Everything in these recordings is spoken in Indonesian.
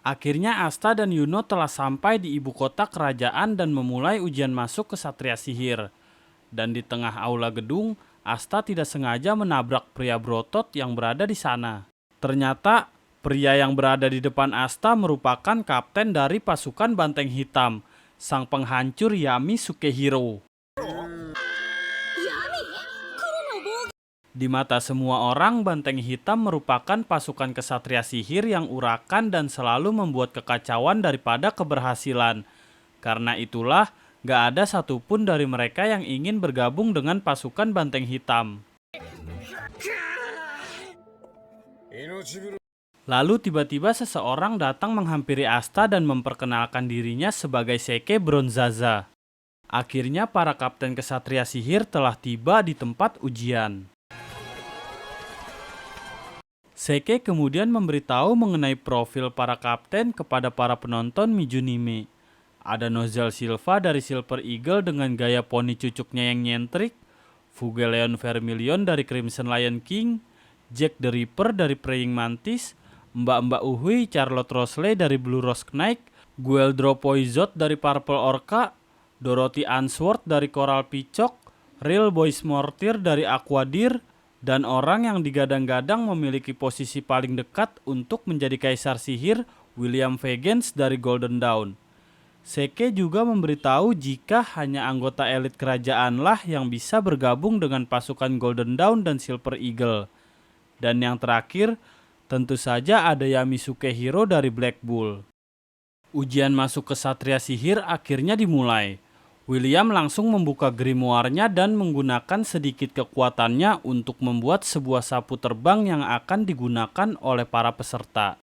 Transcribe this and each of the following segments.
Akhirnya Asta dan Yuno telah sampai di ibu kota kerajaan dan memulai ujian masuk ke Satria Sihir. Dan di tengah aula gedung, Asta tidak sengaja menabrak pria berotot yang berada di sana. Ternyata pria yang berada di depan Asta merupakan kapten dari pasukan Banteng Hitam, sang penghancur Yami Sukehiro. Di mata semua orang, Banteng Hitam merupakan pasukan kesatria sihir yang urakan dan selalu membuat kekacauan daripada keberhasilan. Karena itulah, gak ada satupun dari mereka yang ingin bergabung dengan pasukan Banteng Hitam. Lalu tiba-tiba seseorang datang menghampiri Asta dan memperkenalkan dirinya sebagai Seke Bronzaza. Akhirnya para kapten kesatria sihir telah tiba di tempat ujian. Seke kemudian memberitahu mengenai profil para kapten kepada para penonton Mizunime. Ada Nozel Silva dari Silver Eagle dengan gaya poni cucuknya yang nyentrik, Fugeleon Vermilion dari Crimson Lion King, Jack the Ripper dari Praying Mantis, Mbak Uhui Charlotte Rosley dari Blue Rose Knight, Gueldro Poizot dari Purple Orca, Dorothy Answorth dari Coral Peacock, Real Boys Mortir dari Aquadir, dan orang yang digadang-gadang memiliki posisi paling dekat untuk menjadi kaisar sihir, William Vegens dari Golden Dawn. Seke juga memberitahu jika hanya anggota elit kerajaanlah yang bisa bergabung dengan pasukan Golden Dawn dan Silver Eagle. Dan yang terakhir, tentu saja ada Yami Sukehiro dari Black Bull. Ujian masuk ke Satria Sihir akhirnya dimulai. William langsung membuka grimoire-nya dan menggunakan sedikit kekuatannya untuk membuat sebuah sapu terbang yang akan digunakan oleh para peserta.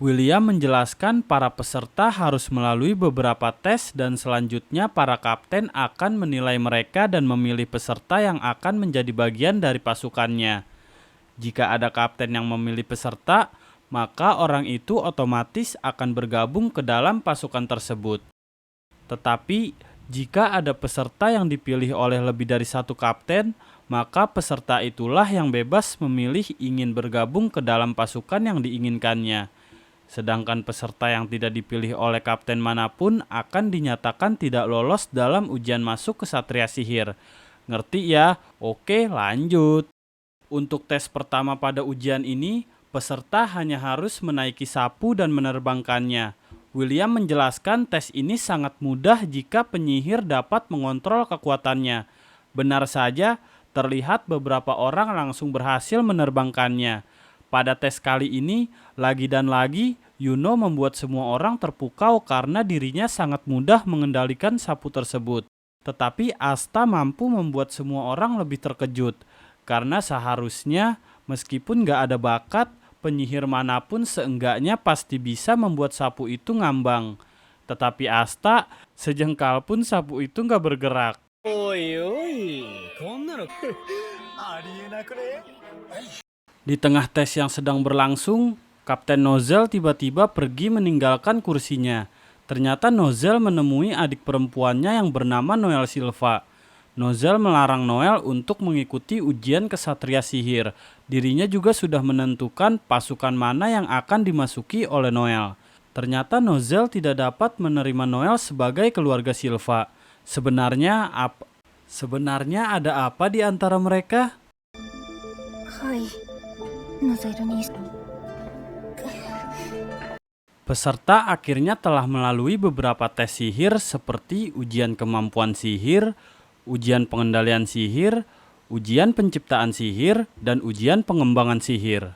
William menjelaskan para peserta harus melalui beberapa tes dan selanjutnya para kapten akan menilai mereka dan memilih peserta yang akan menjadi bagian dari pasukannya. Jika ada kapten yang memilih peserta, maka orang itu otomatis akan bergabung ke dalam pasukan tersebut. Tetapi, jika ada peserta yang dipilih oleh lebih dari satu kapten, maka peserta itulah yang bebas memilih ingin bergabung ke dalam pasukan yang diinginkannya. Sedangkan peserta yang tidak dipilih oleh kapten manapun akan dinyatakan tidak lolos dalam ujian masuk ke Satria Sihir. Ngerti ya? Oke, lanjut. Untuk tes pertama pada ujian ini, peserta hanya harus menaiki sapu dan menerbangkannya. William menjelaskan tes ini sangat mudah jika penyihir dapat mengontrol kekuatannya. Benar saja, terlihat beberapa orang langsung berhasil menerbangkannya. Pada tes kali ini, lagi dan lagi, Yuno membuat semua orang terpukau karena dirinya sangat mudah mengendalikan sapu tersebut. Tetapi Asta mampu membuat semua orang lebih terkejut. Karena seharusnya, meskipun gak ada bakat, penyihir manapun seenggaknya pasti bisa membuat sapu itu ngambang. Tetapi Asta, sejengkal pun sapu itu gak bergerak. Di tengah tes yang sedang berlangsung, Kapten Nozel tiba-tiba pergi meninggalkan kursinya. Ternyata Nozel menemui adik perempuannya yang bernama Noel Silva. Nozel melarang Noel untuk mengikuti ujian kesatria sihir. Dirinya juga sudah menentukan pasukan mana yang akan dimasuki oleh Noel. Ternyata Nozel tidak dapat menerima Noel sebagai keluarga Silva. Sebenarnya ada apa di antara mereka? Peserta akhirnya telah melalui beberapa tes sihir seperti ujian kemampuan sihir, ujian pengendalian sihir, ujian penciptaan sihir, dan ujian pengembangan sihir.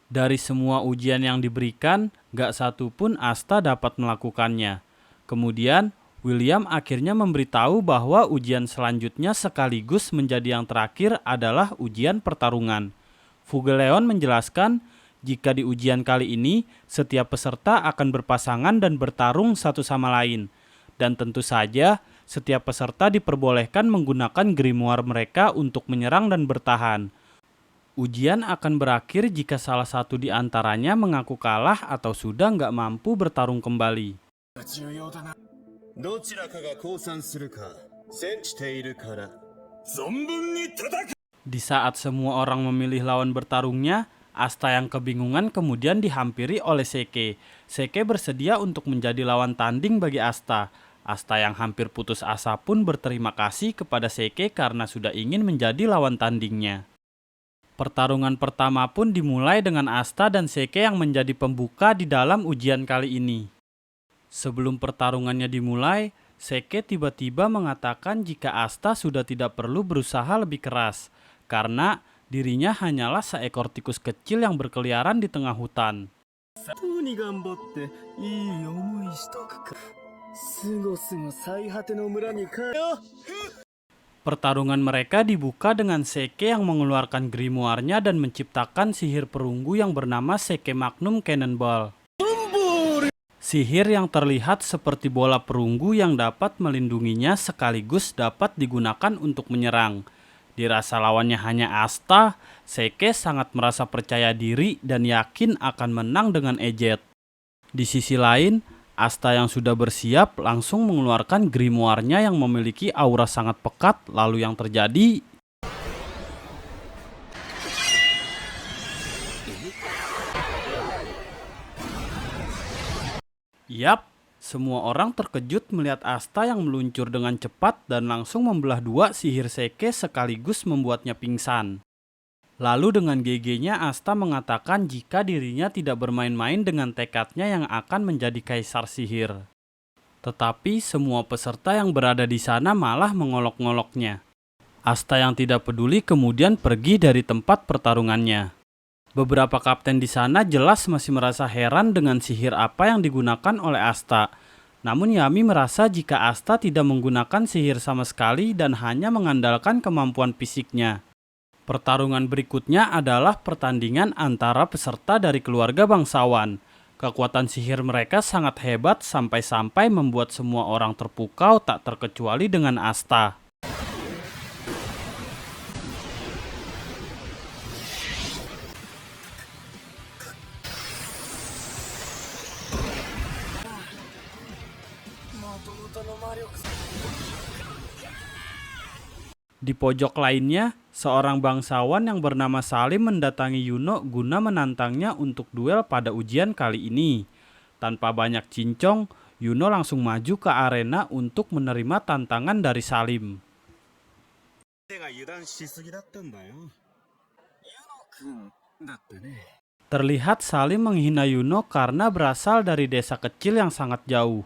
Dari semua ujian yang diberikan, gak satu pun Asta dapat melakukannya. Kemudian, William akhirnya memberitahu bahwa ujian selanjutnya sekaligus menjadi yang terakhir adalah ujian pertarungan. Fugeleon menjelaskan, jika di ujian kali ini, setiap peserta akan berpasangan dan bertarung satu sama lain. Dan tentu saja, setiap peserta diperbolehkan menggunakan grimoire mereka untuk menyerang dan bertahan. Ujian akan berakhir jika salah satu di antaranya mengaku kalah atau sudah nggak mampu bertarung kembali. どちらかが降参するか戦しているから存分に叩け. Di saat semua orang memilih lawan bertarungnya, Asta yang kebingungan kemudian dihampiri oleh Seke. Seke bersedia untuk menjadi lawan tanding bagi Asta. Asta yang hampir putus asa pun berterima kasih kepada Seke karena sudah ingin menjadi lawan tandingnya. Pertarungan pertama pun dimulai dengan Asta dan Seke yang menjadi pembuka di dalam ujian kali ini. Sebelum pertarungannya dimulai, Seke tiba-tiba mengatakan jika Asta sudah tidak perlu berusaha lebih keras, karena dirinya hanyalah seekor tikus kecil yang berkeliaran di tengah hutan. Pertarungan mereka dibuka dengan Seke yang mengeluarkan grimoire-nya dan menciptakan sihir perunggu yang bernama Seke Magnum Cannonball. Sihir yang terlihat seperti bola perunggu yang dapat melindunginya sekaligus dapat digunakan untuk menyerang. Dirasa lawannya hanya Asta, Seke sangat merasa percaya diri dan yakin akan menang dengan ejet. Di sisi lain, Asta yang sudah bersiap langsung mengeluarkan grimoire-nya yang memiliki aura sangat pekat, lalu yang terjadi... Yap, semua orang terkejut melihat Asta yang meluncur dengan cepat dan langsung membelah dua sihir Seke sekaligus membuatnya pingsan. Lalu dengan GG-nya Asta mengatakan jika dirinya tidak bermain-main dengan tekadnya yang akan menjadi kaisar sihir. Tetapi semua peserta yang berada di sana malah mengolok-ngoloknya. Asta yang tidak peduli kemudian pergi dari tempat pertarungannya. Beberapa kapten di sana jelas masih merasa heran dengan sihir apa yang digunakan oleh Asta. Namun Yami merasa jika Asta tidak menggunakan sihir sama sekali dan hanya mengandalkan kemampuan fisiknya. Pertarungan berikutnya adalah pertandingan antara peserta dari keluarga bangsawan. Kekuatan sihir mereka sangat hebat sampai-sampai membuat semua orang terpukau tak terkecuali dengan Asta. Di pojok lainnya, seorang bangsawan yang bernama Salim mendatangi Yuno guna menantangnya untuk duel pada ujian kali ini. Tanpa banyak cincong, Yuno langsung maju ke arena untuk menerima tantangan dari Salim. Terlihat Salim menghina Yuno karena berasal dari desa kecil yang sangat jauh.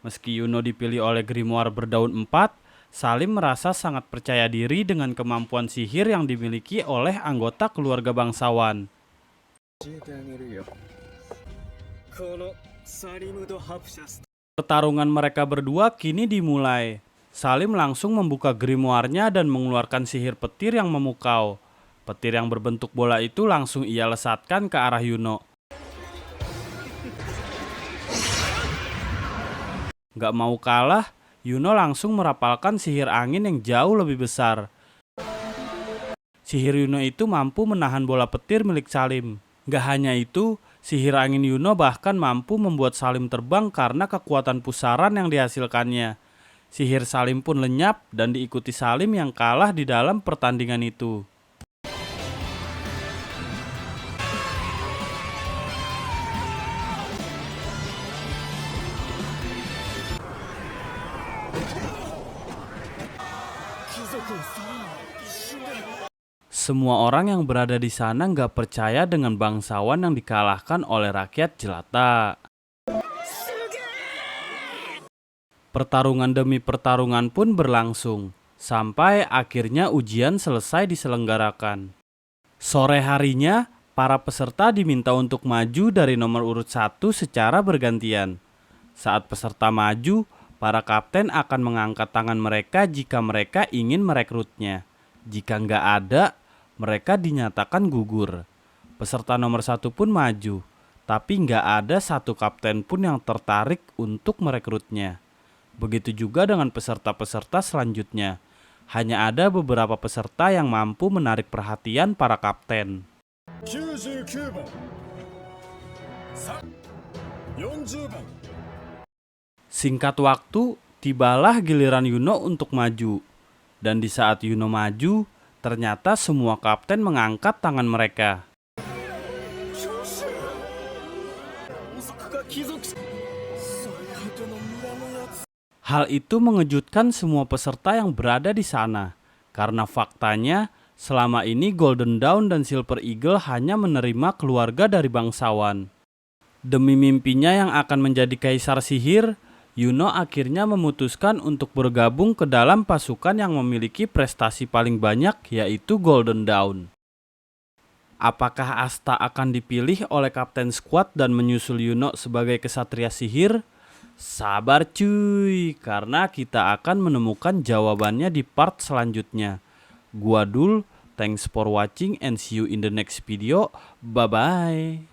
Meski Yuno dipilih oleh grimoire berdaun 4, Salim merasa sangat percaya diri dengan kemampuan sihir yang dimiliki oleh anggota keluarga bangsawan. Pertarungan mereka berdua kini dimulai. Salim langsung membuka grimoire-nya dan mengeluarkan sihir petir yang memukau. Petir yang berbentuk bola itu langsung ia lesatkan ke arah Yuno. Gak mau kalah, Yuno langsung merapalkan sihir angin yang jauh lebih besar. Sihir Yuno itu mampu menahan bola petir milik Salim. Gak hanya itu, sihir angin Yuno bahkan mampu membuat Salim terbang karena kekuatan pusaran yang dihasilkannya. Sihir Salim pun lenyap dan diikuti Salim yang kalah di dalam pertandingan itu. Semua orang yang berada di sana nggak percaya dengan bangsawan yang dikalahkan oleh rakyat jelata. Pertarungan demi pertarungan pun berlangsung, sampai akhirnya ujian selesai diselenggarakan. Sore harinya, para peserta diminta untuk maju dari nomor urut 1 secara bergantian. Saat peserta maju, para kapten akan mengangkat tangan mereka jika mereka ingin merekrutnya. Jika nggak ada, mereka dinyatakan gugur. Peserta nomor 1 pun maju, tapi nggak ada satu kapten pun yang tertarik untuk merekrutnya. Begitu juga dengan peserta-peserta selanjutnya. Hanya ada beberapa peserta yang mampu menarik perhatian para kapten. 99番、40番 Singkat waktu, tibalah giliran Yuno untuk maju. Dan di saat Yuno maju, ternyata semua kapten mengangkat tangan mereka. Hal itu mengejutkan semua peserta yang berada di sana, karena faktanya selama ini Golden Dawn dan Silver Eagle hanya menerima keluarga dari bangsawan. Demi mimpinya yang akan menjadi kaisar sihir, Yuno akhirnya memutuskan untuk bergabung ke dalam pasukan yang memiliki prestasi paling banyak, yaitu Golden Dawn. Apakah Asta akan dipilih oleh Kapten Squad dan menyusul Yuno sebagai kesatria sihir? Sabar cuy, karena kita akan menemukan jawabannya di part selanjutnya. Gua Dul, thanks for watching and see you in the next video. Bye-bye.